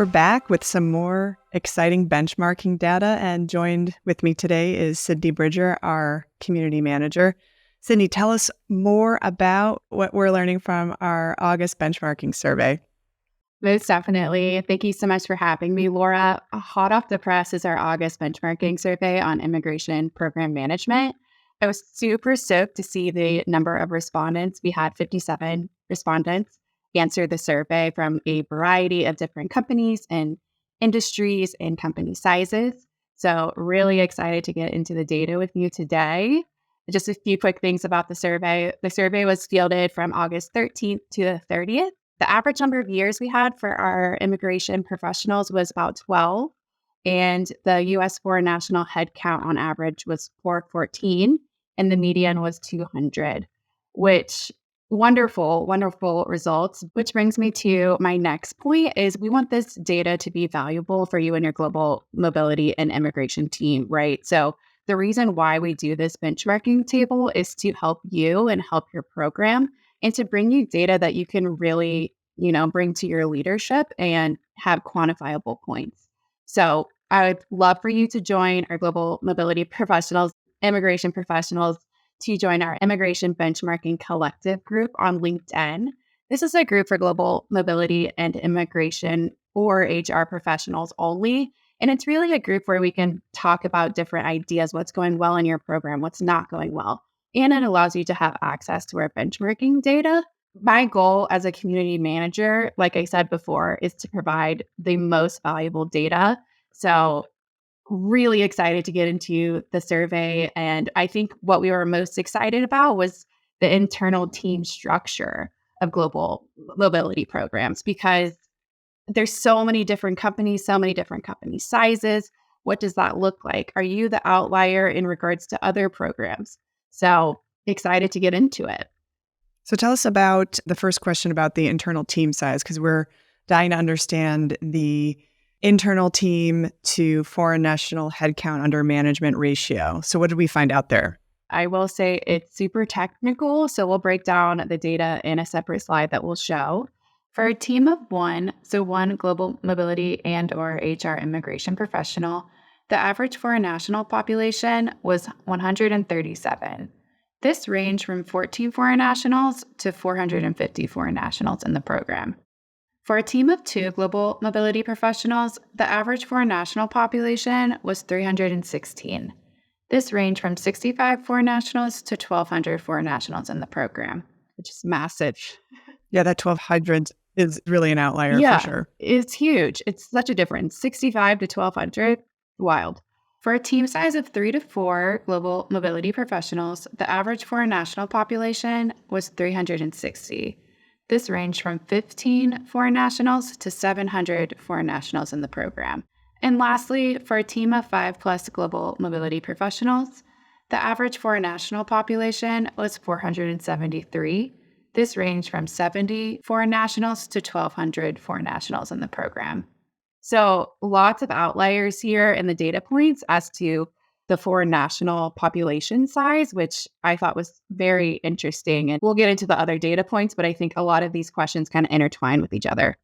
We're back with some more exciting benchmarking data, and joined with me today is Sydney Bridger, our community manager. Sydney, tell us more about what we're learning from our August benchmarking survey. Most definitely. Thank you so much for having me, Laura. Hot off the press is our August benchmarking survey on immigration program management. I was super stoked to see the number of respondents. We had 57 respondents answer the survey from a variety of different companies and industries and company sizes. So really excited to get into the data with you today. Just a few quick things about the survey. The survey was fielded from August 13th to the 30th. The average number of years we had for our immigration professionals was about 12, and the U.S. foreign national headcount on average was 414, and the median was 200, which wonderful results. Which brings me to my next point is we want this data to be valuable for you and your global mobility and immigration team, right? So the reason why we do this benchmarking table is to help you and help your program and to bring you data that you can really, bring to your leadership and have quantifiable points. So I would love for you to join our global mobility professionals, immigration professionals, to join our immigration benchmarking collective group on LinkedIn. This is a group for global mobility and immigration or HR professionals only. And it's really a group where we can talk about different ideas, what's going well in your program, what's not going well. And it allows you to have access to our benchmarking data. My goal as a community manager, like I said before, is to provide the most valuable data. So really excited to get into the survey. And I think what we were most excited about was the internal team structure of global mobility programs, because there's so many different companies, so many different company sizes. What does that look like? Are you the outlier in regards to other programs? So excited to get into it. So tell us about the first question about the internal team size, because we're dying to understand the internal team to foreign national headcount under management ratio. So what did we find out there? I will say it's super technical, so we'll break down the data in a separate slide that we'll show. For a team of one, so one global mobility and or HR immigration professional, the average foreign national population was 137. This ranged from 14 foreign nationals to 450 foreign nationals in the program. For a team of two global mobility professionals, the average foreign national population was 316. This ranged from 65 foreign nationals to 1,200 foreign nationals in the program, which is massive. Yeah, that 1,200 is really an outlier for sure. It's huge. It's such a difference. 65 to 1,200, wild. For a team size of 3 to 4 global mobility professionals, the average foreign national population was 360. This ranged from 15 foreign nationals to 700 foreign nationals in the program. And lastly, for a team of 5+ global mobility professionals, the average foreign national population was 473. This ranged from 70 foreign nationals to 1,200 foreign nationals in the program. So lots of outliers here in the data points as to the foreign national population size, which I thought was very interesting. And we'll get into the other data points, but I think a lot of these questions kind of intertwine with each other.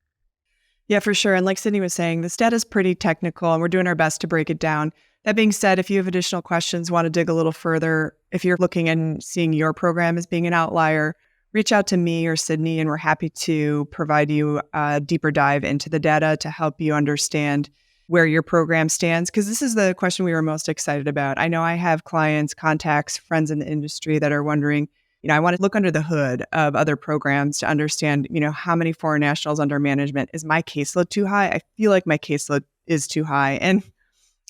Yeah, for sure. And like Sydney was saying, this data is pretty technical and we're doing our best to break it down. That being said, if you have additional questions, want to dig a little further, if you're looking and seeing your program as being an outlier, reach out to me or Sydney, and we're happy to provide you a deeper dive into the data to help you understand where your program stands, because this is the question we were most excited about. I know I have clients, contacts, friends in the industry that are wondering, I want to look under the hood of other programs to understand, how many foreign nationals under management. Is my caseload too high? I feel like my caseload is too high. And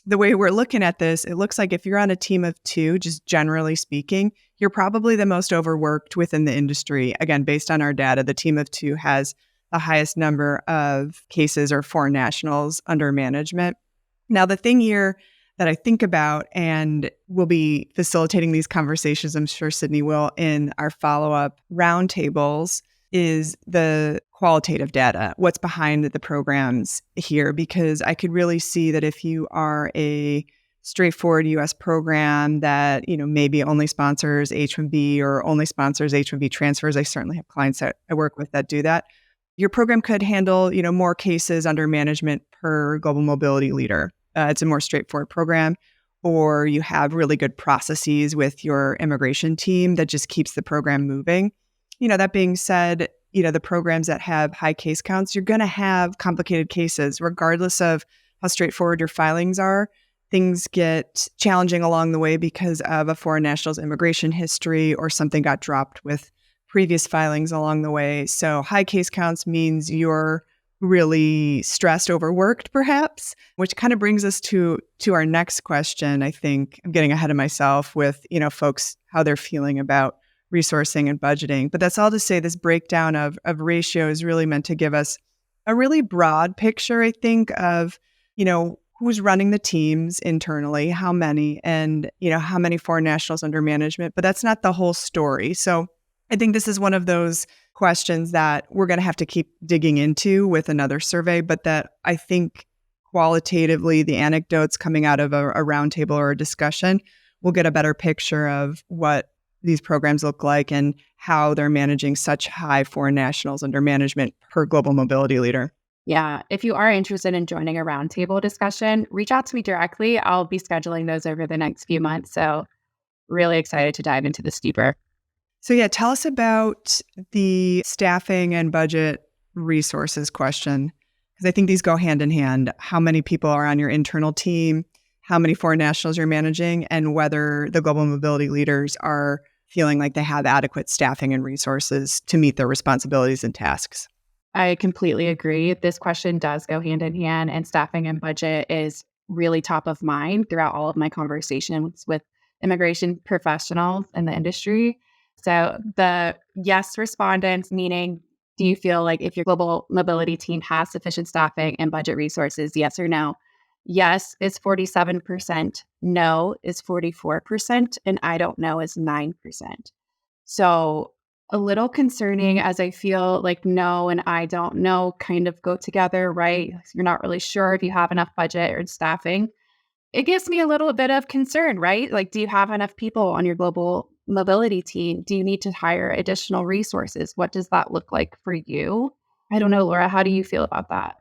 the way we're looking at this, it looks like if you're on a team of two, just generally speaking, you're probably the most overworked within the industry. Again, based on our data, the team of two has the highest number of cases or foreign nationals under management. Now, the thing here that I think about, and we'll be facilitating these conversations, I'm sure Sydney will, in our follow-up roundtables, is the qualitative data, what's behind the programs here, because I could really see that if you are a straightforward U.S. program that, maybe only sponsors H-1B or only sponsors H-1B transfers, I certainly have clients that I work with that do that. Your program could handle, more cases under management per global mobility leader. It's a more straightforward program. Or you have really good processes with your immigration team that just keeps the program moving. That being said, the programs that have high case counts, you're going to have complicated cases, regardless of how straightforward your filings are. Things get challenging along the way because of a foreign national's immigration history or something got dropped with previous filings along the way. So high case counts means you're really stressed, overworked, perhaps, which kind of brings us to our next question. I think I'm getting ahead of myself with, folks, how they're feeling about resourcing and budgeting. But that's all to say this breakdown of ratio is really meant to give us a really broad picture, I think, of, who's running the teams internally, how many, and, how many foreign nationals under management. But that's not the whole story. So I think this is one of those questions that we're going to have to keep digging into with another survey, but that I think qualitatively, the anecdotes coming out of a roundtable or a discussion will get a better picture of what these programs look like and how they're managing such high foreign nationals under management per global mobility leader. Yeah. If you are interested in joining a roundtable discussion, reach out to me directly. I'll be scheduling those over the next few months. So really excited to dive into this deeper. So yeah, tell us about the staffing and budget resources question, because I think these go hand in hand. How many people are on your internal team, how many foreign nationals you're managing, and whether the global mobility leaders are feeling like they have adequate staffing and resources to meet their responsibilities and tasks. I completely agree. This question does go hand in hand, and staffing and budget is really top of mind throughout all of my conversations with immigration professionals in the industry. So the yes respondents, meaning, do you feel like if your global mobility team has sufficient staffing and budget resources, yes or no? Yes is 47%, no is 44%, and I don't know is 9%. So a little concerning, as I feel like no and I don't know kind of go together, right? You're not really sure if you have enough budget or staffing. It gives me a little bit of concern, right? Like, do you have enough people on your global mobility team? Do you need to hire additional resources? What does that look like for you? I don't know, Laura, how do you feel about that?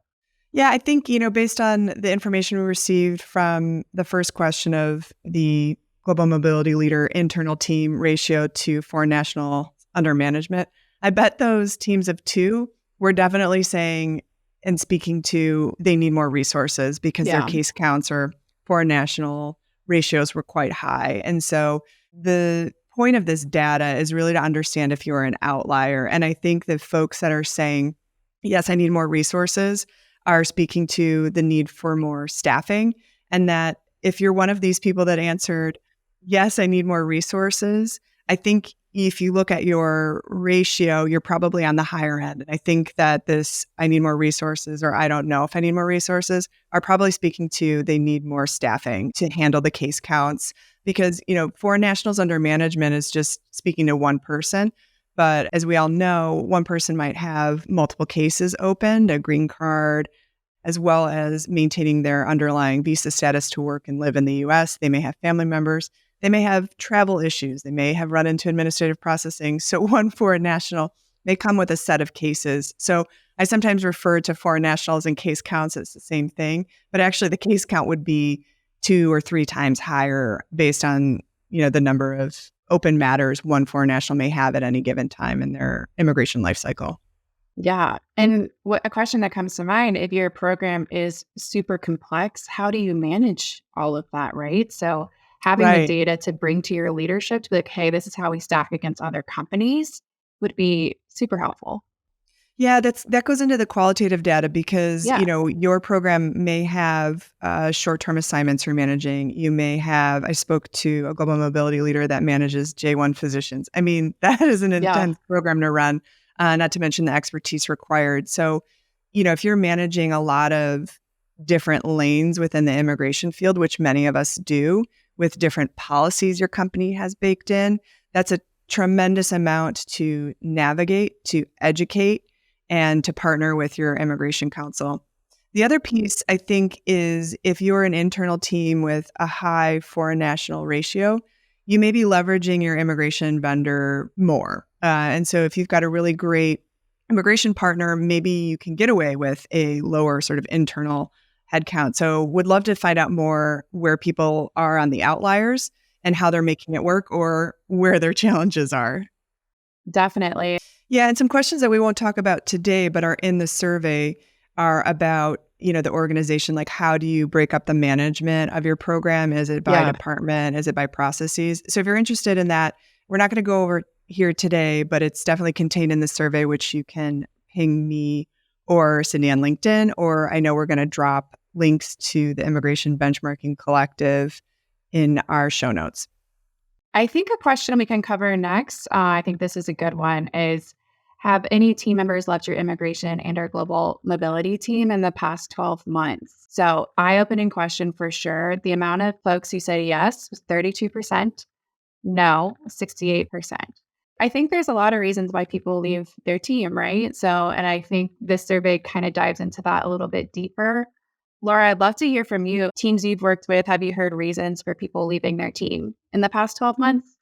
Yeah, I think, based on the information we received from the first question of the global mobility leader internal team ratio to foreign national under management, I bet those teams of two were definitely saying and speaking to they need more resources because their case counts or foreign national ratios were quite high. And so the point of this data is really to understand if you're an outlier. And I think the folks that are saying, yes, I need more resources, are speaking to the need for more staffing. And that if you're one of these people that answered, yes, I need more resources, I think if you look at your ratio, you're probably on the higher end. And I think that this, I need more resources, or I don't know if I need more resources, are probably speaking to they need more staffing to handle the case counts. Because, foreign nationals under management is just speaking to one person. But as we all know, one person might have multiple cases opened, a green card, as well as maintaining their underlying visa status to work and live in the U.S. They may have family members. They may have travel issues. They may have run into administrative processing. So one foreign national may come with a set of cases. So I sometimes refer to foreign nationals and case counts as the same thing, but actually the case count would be 2 or 3 times higher based on, the number of open matters one foreign national may have at any given time in their immigration life cycle. Yeah. And a question that comes to mind, if your program is super complex, how do you manage all of that, right? So having the data to bring to your leadership to be like, hey, this is how we stack against other companies would be super helpful. Yeah, that goes into the qualitative data because, your program may have short-term assignments you're managing. You may have, I spoke to a global mobility leader that manages J1 physicians. I mean, that is an intense program to run, not to mention the expertise required. So, if you're managing a lot of different lanes within the immigration field, which many of us do, with different policies your company has baked in, that's a tremendous amount to navigate, to educate, and to partner with your immigration counsel. The other piece, I think, is if you're an internal team with a high foreign national ratio, you may be leveraging your immigration vendor more. And so if you've got a really great immigration partner, maybe you can get away with a lower sort of internal headcount. So would love to find out more where people are on the outliers and how they're making it work or where their challenges are. Definitely. Yeah, and some questions that we won't talk about today, but are in the survey are about, the organization, like how do you break up the management of your program? Is it by Yeah. department? Is it by processes? So if you're interested in that, we're not going to go over here today, but it's definitely contained in the survey, which you can ping me or Sydney on LinkedIn, or I know we're going to drop links to the Immigration Benchmarking Collective in our show notes. I think a question we can cover next, I think this is a good one, is have any team members left your immigration and or global mobility team in the past 12 months? So, eye-opening question for sure. The amount of folks who said yes was 32%, no, 68%. I think there's a lot of reasons why people leave their team, right? So, and I think this survey kind of dives into that a little bit deeper. Laura, I'd love to hear from you. Teams you've worked with, have you heard reasons for people leaving their team in the past 12 months?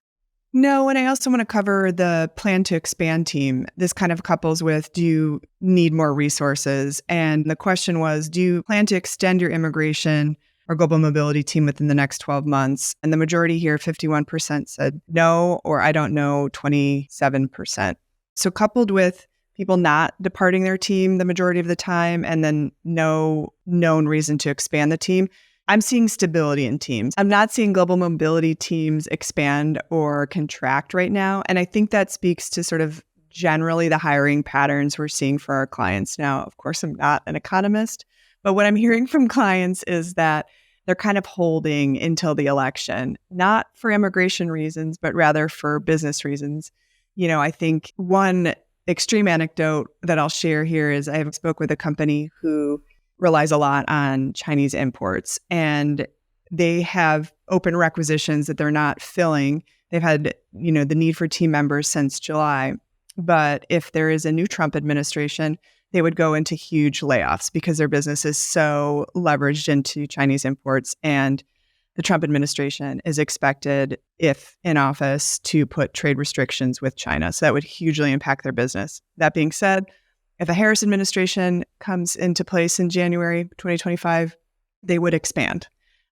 No, and I also want to cover the plan to expand team. This kind of couples with, do you need more resources? And the question was, do you plan to extend your immigration or global mobility team within the next 12 months? And the majority here, 51% said no, or I don't know, 27%. So coupled with people not departing their team the majority of the time, and then no known reason to expand the team, I'm seeing stability in teams. I'm not seeing global mobility teams expand or contract right now. And I think that speaks to sort of generally the hiring patterns we're seeing for our clients. Now, of course, I'm not an economist, but what I'm hearing from clients is that they're kind of holding until the election, not for immigration reasons, but rather for business reasons. I think one extreme anecdote that I'll share here is I spoke with a company who relies a lot on Chinese imports, and they have open requisitions that they're not filling. They've had, the need for team members since July. But if there is a new Trump administration, they would go into huge layoffs because their business is so leveraged into Chinese imports. And the Trump administration is expected, if in office, to put trade restrictions with China. So that would hugely impact their business. That being said, if a Harris administration comes into place in January 2025, they would expand.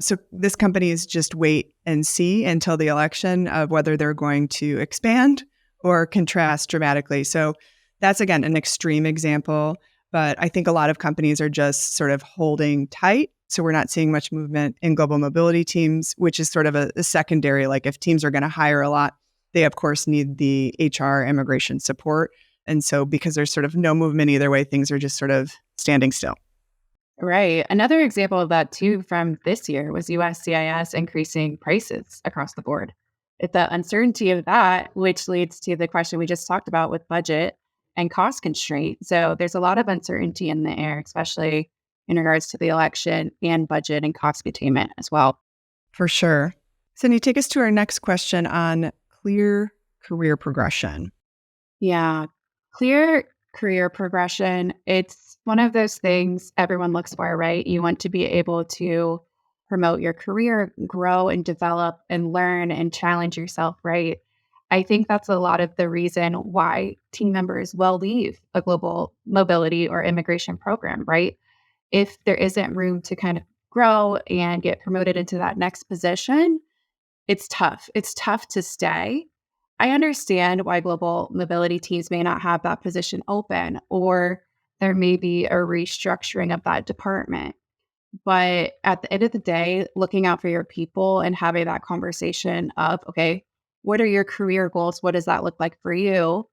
So this company is just wait and see until the election of whether they're going to expand or contrast dramatically. So that's, again, an extreme example, but I think a lot of companies are just sort of holding tight. So we're not seeing much movement in global mobility teams, which is sort of a secondary, like if teams are going to hire a lot, they of course need the HR immigration support. And so because there's sort of no movement either way, things are just sort of standing still. Right. Another example of that too from this year was USCIS increasing prices across the board. It's the uncertainty of that, which leads to the question we just talked about with budget and cost constraint. So there's a lot of uncertainty in the air, especially in regards to the election and budget and cost containment as well. For sure. Cindy, take us to our next question on clear career progression. Yeah. Clear career progression. It's one of those things everyone looks for, right? You want to be able to promote your career, grow and develop and learn and challenge yourself, right? I think that's a lot of the reason why team members will leave a global mobility or immigration program, right? If there isn't room to kind of grow and get promoted into that next position, it's tough. It's tough to stay. I understand why global mobility teams may not have that position open, or there may be a restructuring of that department. But at the end of the day, looking out for your people and having that conversation of, okay, what are your career goals? What does that look like for you?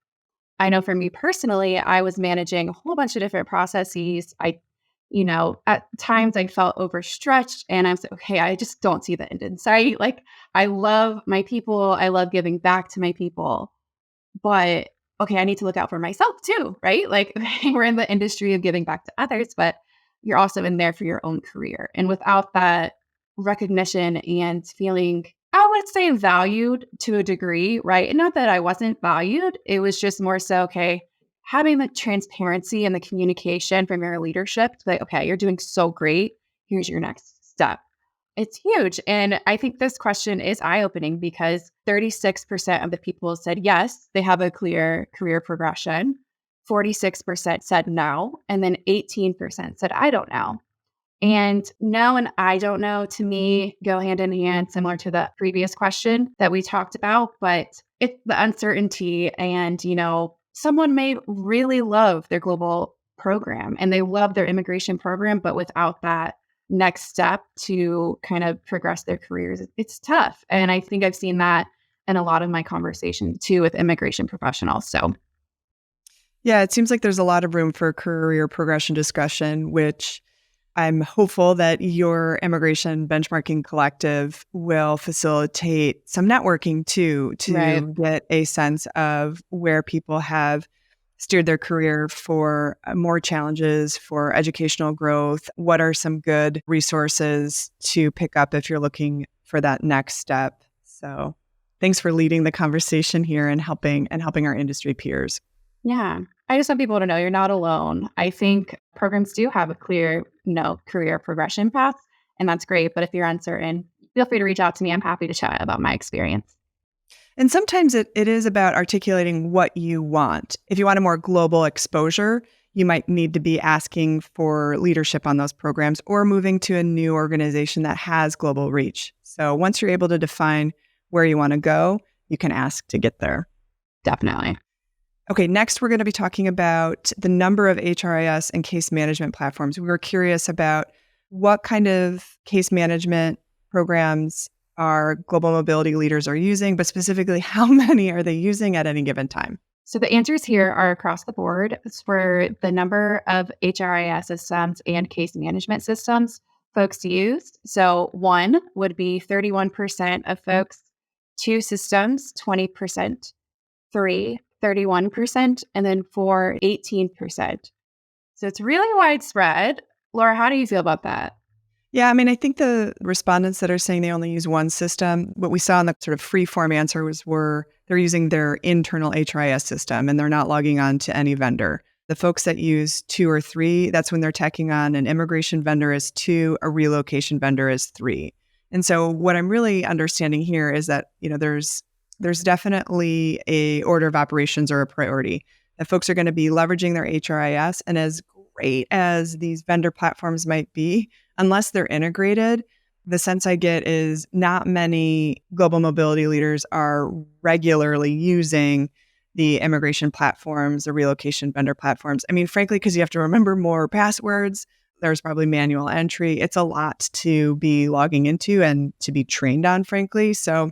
I know for me personally, I was managing a whole bunch of different processes. At times I felt overstretched and I was like, okay, I just don't see the end in sight. Like, I love my people. I love giving back to my people. But okay, I need to look out for myself too, right? Like, we're in the industry of giving back to others, but you're also in there for your own career. And without that recognition and feeling, I would say, valued to a degree, right? And not that I wasn't valued, it was just more so, okay, having the transparency and the communication from your leadership to be like, okay, you're doing so great. Here's your next step. It's huge. And I think this question is eye-opening because 36% of the people said yes, they have a clear career progression. 46% said no, and then 18% said, I don't know. And no and I don't know to me go hand in hand, similar to the previous question that we talked about, but it's the uncertainty. And, someone may really love their global program and they love their immigration program, but without that next step to kind of progress their careers, it's tough. And I think I've seen that in a lot of my conversation too with immigration professionals. So, Yeah, it seems like there's a lot of room for career progression discussion, which I'm hopeful that your immigration benchmarking collective will facilitate some networking too, right. to get a sense of where people have steered their career for more challenges, for educational growth. What are some good resources to pick up if you're looking for that next step? So thanks for leading the conversation here and helping our industry peers. Yeah. I just want people to know you're not alone. I think programs do have a clear, career progression path, and that's great. But if you're uncertain, feel free to reach out to me. I'm happy to chat about my experience. And sometimes it is about articulating what you want. If you want a more global exposure, you might need to be asking for leadership on those programs or moving to a new organization that has global reach. So once you're able to define where you want to go, you can ask to get there. Definitely. Okay, next we're going to be talking about the number of HRIS and case management platforms. We were curious about what kind of case management programs our global mobility leaders are using, but specifically how many are they using at any given time? So the answers here are across the board for the number of HRIS systems and case management systems folks use. So one would be 31% of folks, two systems, 20%, three, 31%, and then four, 18%. So it's really widespread. Laura, how do you feel about that? Yeah, I mean, I think the respondents that are saying they only use one system, what we saw in the sort of free form answer were they're using their internal HRIS system and they're not logging on to any vendor. The folks that use two or three, that's when they're tacking on an immigration vendor as two, a relocation vendor as three. And so what I'm really understanding here is that, there's definitely a order of operations or a priority. That folks are going to be leveraging their HRIS, and as great as these vendor platforms might be, unless they're integrated, the sense I get is not many global mobility leaders are regularly using the immigration platforms, the relocation vendor platforms. I mean, frankly, because you have to remember more passwords, there's probably manual entry. It's a lot to be logging into and to be trained on, frankly. So,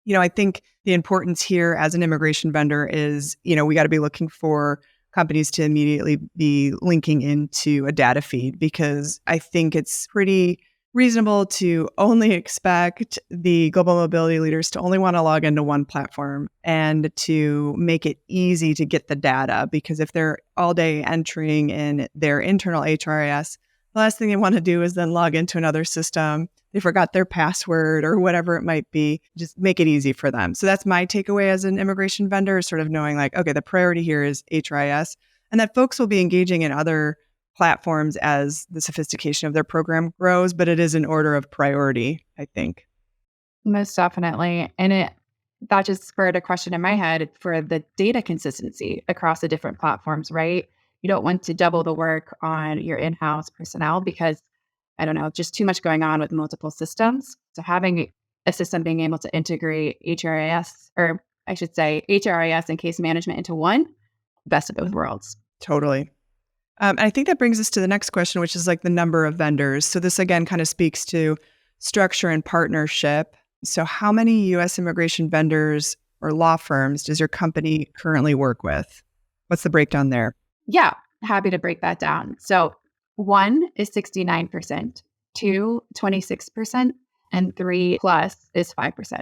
I think the importance here as an immigration vendor is, we got to be looking for companies to immediately be linking into a data feed, because I think it's pretty reasonable to only expect the global mobility leaders to only want to log into one platform and to make it easy to get the data. Because if they're all day entering in their internal HRIS, the last thing they want to do is then log into another system. They forgot their password or whatever it might be. Just make it easy for them. So that's my takeaway as an immigration vendor, is sort of knowing like, okay, the priority here is HRIS, and that folks will be engaging in other platforms as the sophistication of their program grows, but it is an order of priority, I think. Most definitely. And that just spurred a question in my head for the data consistency across the different platforms, right? You don't want to double the work on your in-house personnel because, I don't know, just too much going on with multiple systems. So having a system being able to integrate HRIS, or I should say HRIS and case management into one, best of both worlds. Totally. I think that brings us to the next question, which is like the number of vendors. So this again kind of speaks to structure and partnership. So how many U.S. immigration vendors or law firms does your company currently work with? What's the breakdown there? Yeah, happy to break that down. So one is 69%, two, 26%, and three plus is 5%.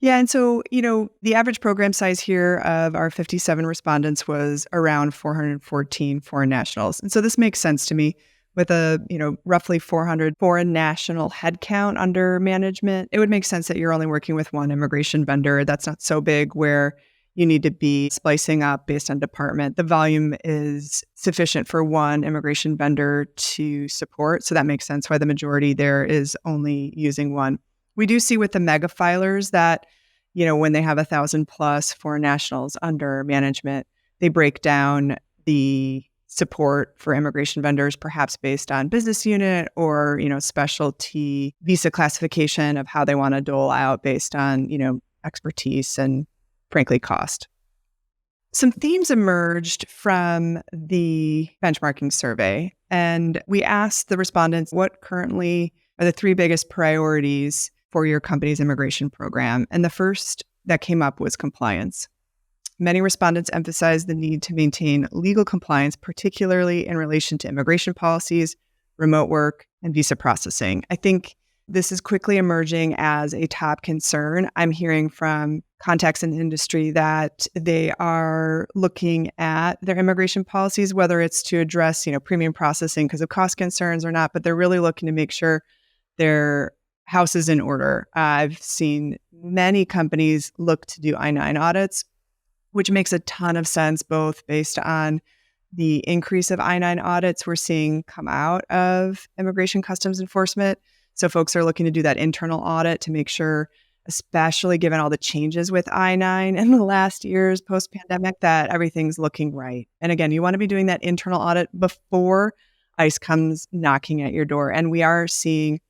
Yeah. And so, the average program size here of our 57 respondents was around 414 foreign nationals. And so this makes sense to me with a, roughly 400 foreign national headcount under management. It would make sense that you're only working with one immigration vendor. That's not so big where you need to be splicing up based on department. The volume is sufficient for one immigration vendor to support. So that makes sense why the majority there is only using one. We do see with the mega filers that, when they have 1,000 plus foreign nationals under management, They break down the support for immigration vendors, perhaps based on business unit or, specialty visa classification of how they want to dole out based on, expertise and frankly, cost. Some themes emerged from the benchmarking survey, and we asked the respondents what currently are the three biggest priorities for your company's immigration program. And the first that came up was compliance. Many respondents emphasized the need to maintain legal compliance, particularly in relation to immigration policies, remote work, and visa processing. I think this is quickly emerging as a top concern. I'm hearing from contacts in the industry that they are looking at their immigration policies, whether it's to address, premium processing because of cost concerns or not, but they're really looking to make sure their house is in order. I've seen many companies look to do I-9 audits, which makes a ton of sense, both based on the increase of I-9 audits we're seeing come out of immigration customs enforcement. So folks are looking to do that internal audit to make sure, especially given all the changes with I-9 in the last years post-pandemic, that everything's looking right. And again, you want to be doing that internal audit before ICE comes knocking at your door. And we are seeing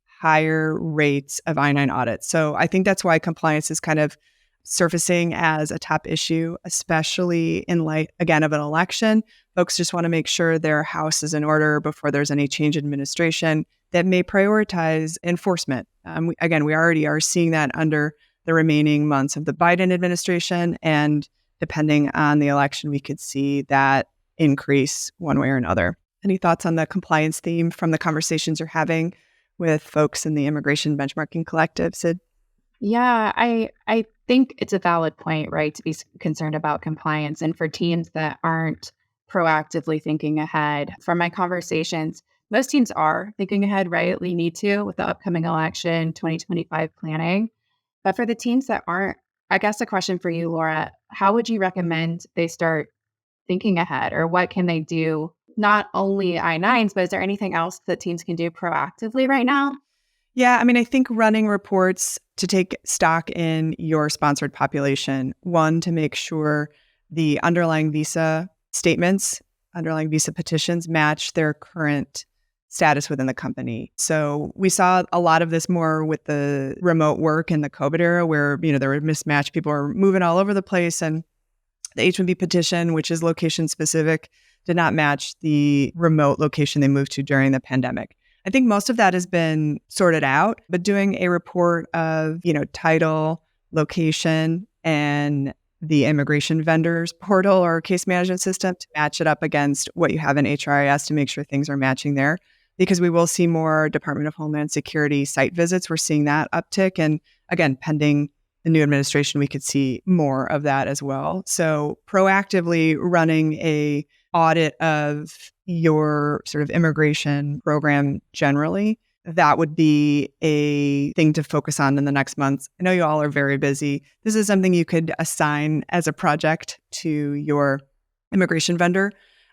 higher rates of I-9 audits. So I think that's why compliance is kind of surfacing as a top issue, especially in light, again, of an election. Folks just want to make sure their house is in order before there's any change in administration that may prioritize enforcement. We already are seeing that under the remaining months of the Biden administration. And depending on the election, we could see that increase one way or another. Any thoughts on the compliance theme from the conversations you're having with folks in the Immigration Benchmarking Collective, Sid? Yeah, I think it's a valid point, right, to be concerned about compliance. And for teams that aren't proactively thinking ahead, from my conversations, most teams are thinking ahead, right? We need to with the upcoming election, 2025 planning. But for the teams that aren't, I guess a question for you, Laura, how would you recommend they start thinking ahead, or what can they do? Not only I-9s, but is there anything else that teams can do proactively right now? Yeah, I think running reports to take stock in your sponsored population, one, to make sure the underlying visa statements, underlying visa petitions match their current status within the company. So we saw a lot of this more with the remote work in the COVID era where, there were mismatched, people were moving all over the place, and the H-1B petition, which is location specific, did not match the remote location they moved to during the pandemic. I think most of that has been sorted out, but doing a report of, title, location, and the immigration vendors portal or case management system to match it up against what you have in HRIS to make sure things are matching there. Because we will see more Department of Homeland Security site visits. We're seeing that uptick. And again, pending the new administration, we could see more of that as well. So proactively running a audit of your sort of immigration program generally, that would be a thing to focus on in the next months. I know you all are very busy. This is something you could assign as a project to your immigration vendor.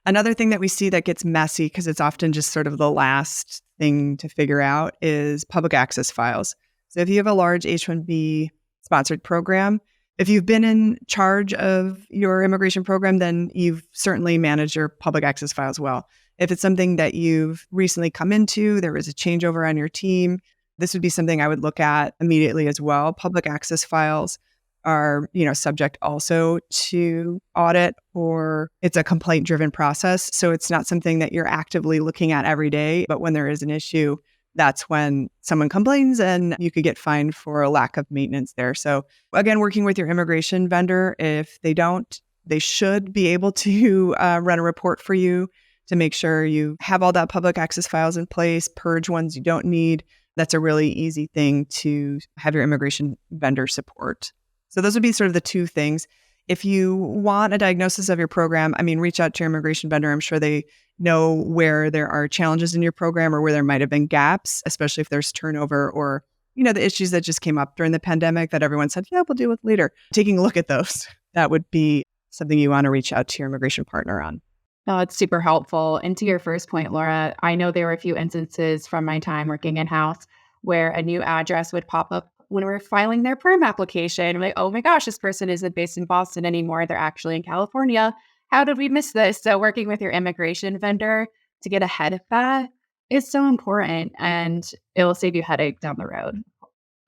Another thing that we see that gets messy, because it's often just sort of the last thing to figure out, is public access files. So if you have a large H-1B sponsored program, if you've been in charge of your immigration program, then you've certainly managed your public access files well. If it's something that you've recently come into, there was a changeover on your team, this would be something I would look at immediately as well. Public access files are, subject also to audit, or it's a complaint-driven process. So it's not something that you're actively looking at every day, but when there is an issue, that's when someone complains and you could get fined for a lack of maintenance there. So again, working with your immigration vendor, if they don't, they should be able to run a report for you to make sure you have all that public access files in place, purge ones you don't need. That's a really easy thing to have your immigration vendor support. So those would be sort of the two things. If you want a diagnosis of your program, reach out to your immigration vendor. I'm sure they know where there are challenges in your program or where there might have been gaps, especially if there's turnover or, the issues that just came up during the pandemic that everyone said, yeah, we'll deal with later. Taking a look at those, that would be something you want to reach out to your immigration partner on. Oh, it's super helpful. And to your first point, Laura, I know there were a few instances from my time working in-house where a new address would pop up when we're filing their perm application, like, oh my gosh, this person isn't based in Boston anymore. They're actually in California. How did we miss this? So working with your immigration vendor to get ahead of that is so important, and it will save you headache down the road,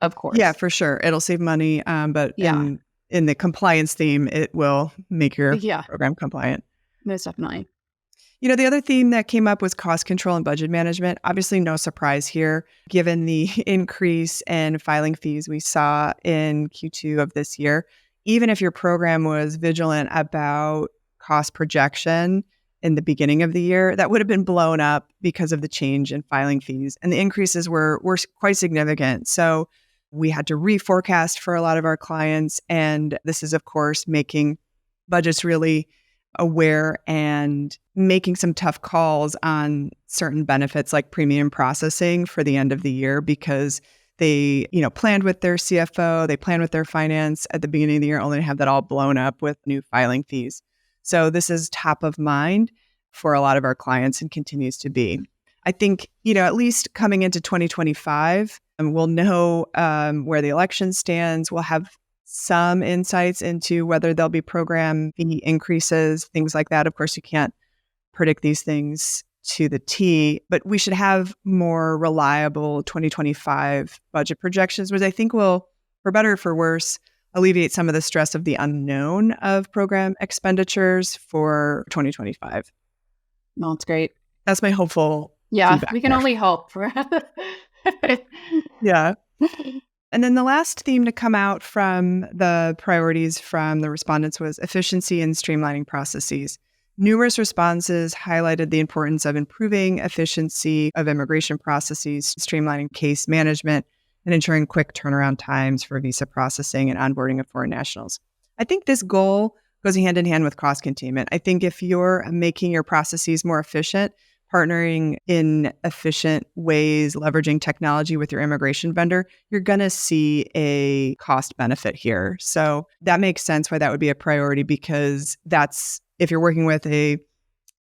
of Yeah, course. for sure. It'll save money, but Yeah. in the compliance theme, it will make your Yeah, program compliant. most definitely. The other theme that came up was cost control and budget management. Obviously, no surprise here, given the increase in filing fees we saw in Q2 of this year. Even if your program was vigilant about cost projection in the beginning of the year, that would have been blown up because of the change in filing fees. And the increases were quite significant. So we had to reforecast for a lot of our clients. And this is, of course, making budgets really aware and making some tough calls on certain benefits like premium processing for the end of the year because they, planned with their CFO, they planned with their finance at the beginning of the year, only to have that all blown up with new filing fees. So this is top of mind for a lot of our clients and continues to be. I think, at least coming into 2025, we'll know where the election stands. We'll have some insights into whether there'll be program fee increases, things like that. Of course, you can't predict these things to the T, but we should have more reliable 2025 budget projections, which I think will, for better or for worse, alleviate some of the stress of the unknown of program expenditures for 2025. No, it's great. That's my hopeful Yeah, feedback we can there. only hope for. Yeah. And then the last theme to come out from the priorities from the respondents was efficiency and streamlining processes. Numerous responses highlighted the importance of improving efficiency of immigration processes, streamlining case management, and ensuring quick turnaround times for visa processing and onboarding of foreign nationals. I think this goal goes hand in hand with cost containment. I think if you're making your processes more efficient, partnering in efficient ways, leveraging technology with your immigration vendor, you're going to see a cost benefit here. So that makes sense why that would be a priority because that's if you're working with a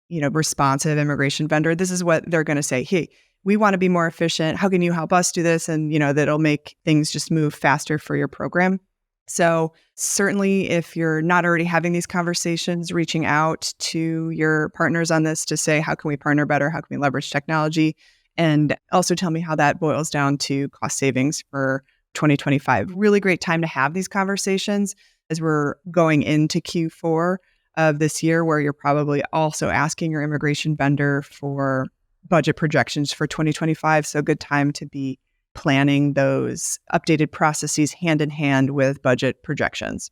responsive immigration vendor, this is what they're going to say. Hey, we want to be more efficient. How can you help us do this? And that'll make things just move faster for your program. So certainly if you're not already having these conversations, reaching out to your partners on this to say, how can we partner better? How can we leverage technology? And also tell me how that boils down to cost savings for 2025. Really great time to have these conversations as we're going into Q4 of this year, where you're probably also asking your immigration vendor for budget projections for 2025. So good time to be planning those updated processes hand in hand with budget projections.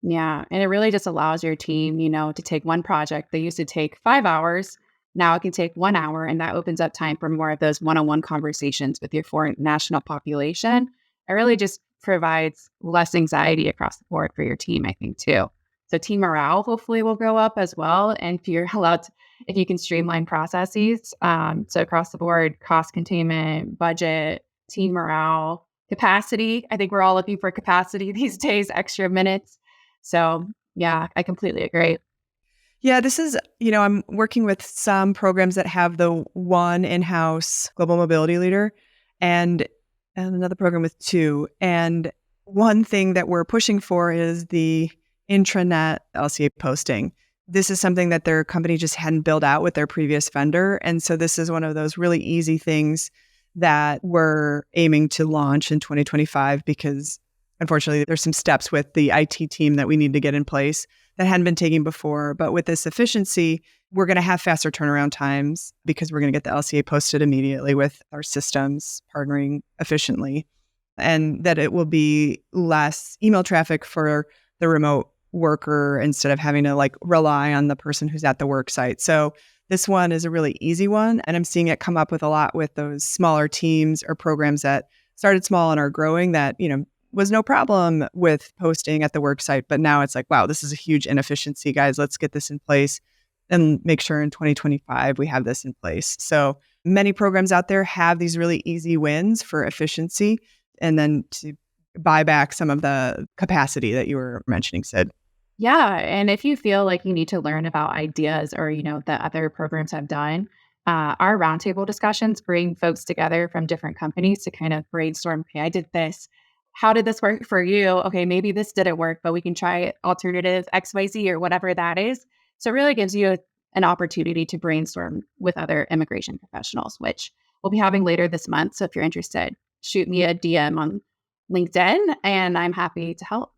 Yeah. And it really just allows your team, to take one project that used to take 5 hours. Now it can take 1 hour. And that opens up time for more of those one-on-one conversations with your foreign national population. It really just provides less anxiety across the board for your team, I think, too. So team morale hopefully will go up as well. And if you're allowed to, if you can streamline processes, so across the board, cost containment, budget, team morale, capacity. I think we're all looking for capacity these days, extra minutes. So yeah, I completely agree. Yeah, this is, I'm working with some programs that have the one in-house global mobility leader and another program with two. And one thing that we're pushing for is the intranet LCA posting. This is something that their company just hadn't built out with their previous vendor. And so this is one of those really easy things that we're aiming to launch in 2025 because unfortunately there's some steps with the IT team that we need to get in place that hadn't been taken before. But with this efficiency, we're going to have faster turnaround times because we're going to get the LCA posted immediately with our systems partnering efficiently. And that it will be less email traffic for the remote worker instead of having to rely on the person who's at the work site. So this one is a really easy one. And I'm seeing it come up with a lot with those smaller teams or programs that started small and are growing that, was no problem with posting at the work site. But now it's like, wow, this is a huge inefficiency, guys. Let's get this in place and make sure in 2025 we have this in place. So many programs out there have these really easy wins for efficiency and then to buy back some of the capacity that you were mentioning, Sid. Yeah. And if you feel like you need to learn about ideas or, that other programs have done, our roundtable discussions bring folks together from different companies to kind of brainstorm, okay, I did this. how did this work for you? Okay, maybe this didn't work, but we can try alternative XYZ or whatever that is. So it really gives you an opportunity to brainstorm with other immigration professionals, which we'll be having later this month. So if you're interested, shoot me a DM on LinkedIn and I'm happy to help.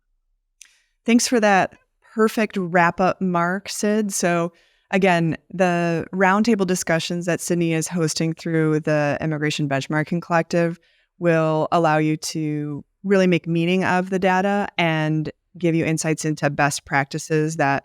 Thanks for that perfect wrap up, Mark, Sid. So, again, the roundtable discussions that Sydney is hosting through the Immigration Benchmarking Collective will allow you to really make meaning of the data and give you insights into best practices that,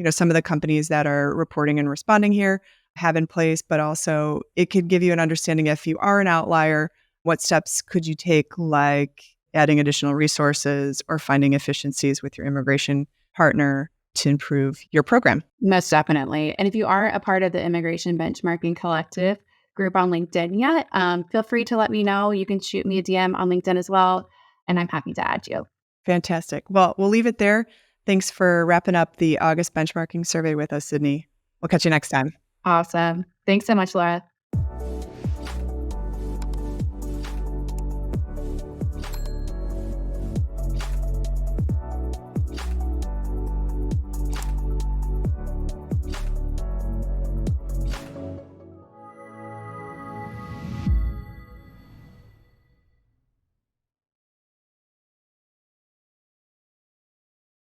some of the companies that are reporting and responding here have in place, but also it could give you an understanding if you are an outlier, what steps could you take, like adding additional resources or finding efficiencies with your immigration partner to improve your program. Most definitely. And if you are a part of the Immigration Benchmarking Collective group on LinkedIn yet, feel free to let me know. You can shoot me a DM on LinkedIn as well, and I'm happy to add you. Fantastic. Well, we'll leave it there. Thanks for wrapping up the August benchmarking survey with us, Sydney. We'll catch you next time. Awesome. Thanks so much, Laura.